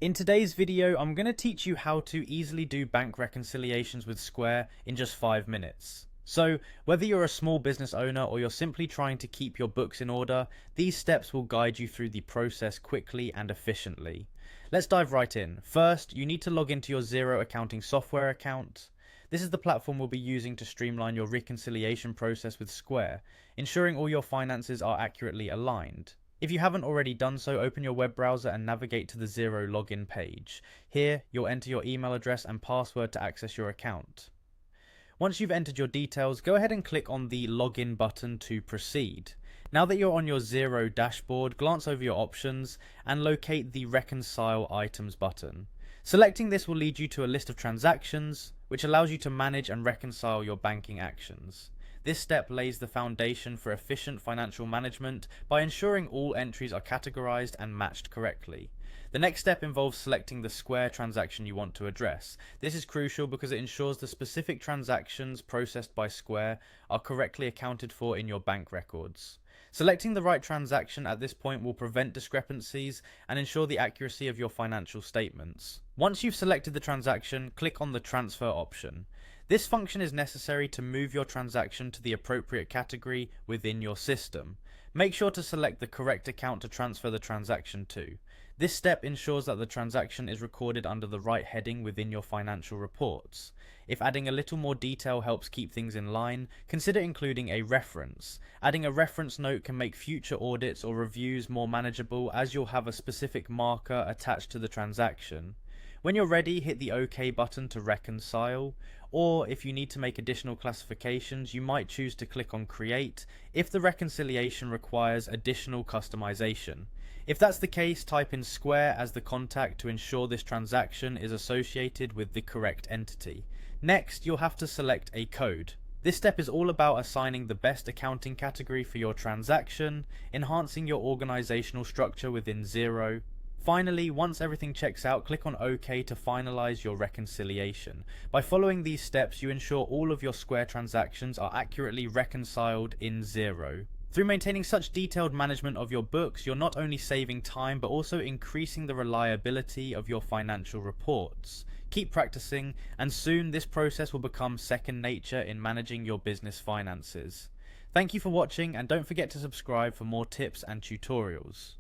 In today's video, I'm going to teach you how to easily do bank reconciliations with Square in just 5 minutes. So, whether you're a small business owner or you're simply trying to keep your books in order, these steps will guide you through the process quickly and efficiently. Let's dive right in. First, you need to log into your Xero accounting software account. This is the platform we'll be using to streamline your reconciliation process with Square, ensuring all your finances are accurately aligned. If you haven't already done so, open your web browser and navigate to the Xero login page. Here, you'll enter your email address and password to access your account. Once you've entered your details, go ahead and click on the login button to proceed. Now that you're on your Xero dashboard, glance over your options and locate the reconcile items button. Selecting this will lead you to a list of transactions, which allows you to manage and reconcile your banking actions. This step lays the foundation for efficient financial management by ensuring all entries are categorized and matched correctly. The next step involves selecting the Square transaction you want to address. This is crucial because it ensures the specific transactions processed by Square are correctly accounted for in your bank records. Selecting the right transaction at this point will prevent discrepancies and ensure the accuracy of your financial statements. Once you've selected the transaction, click on the transfer option. This function is necessary to move your transaction to the appropriate category within your system. Make sure to select the correct account to transfer the transaction to. This step ensures that the transaction is recorded under the right heading within your financial reports. If adding a little more detail helps keep things in line, consider including a reference. Adding a reference note can make future audits or reviews more manageable, as you'll have a specific marker attached to the transaction. When you're ready, hit the OK button to reconcile, or if you need to make additional classifications, you might choose to click on Create if the reconciliation requires additional customization. If that's the case, type in Square as the contact to ensure this transaction is associated with the correct entity. Next, you'll have to select a code. This step is all about assigning the best accounting category for your transaction, enhancing your organizational structure within Xero. Finally, once everything checks out, click on OK to finalize your reconciliation. By following these steps, you ensure all of your Square transactions are accurately reconciled in Xero. Through maintaining such detailed management of your books, you're not only saving time but also increasing the reliability of your financial reports. Keep practicing, and soon this process will become second nature in managing your business finances. Thank you for watching, and don't forget to subscribe for more tips and tutorials.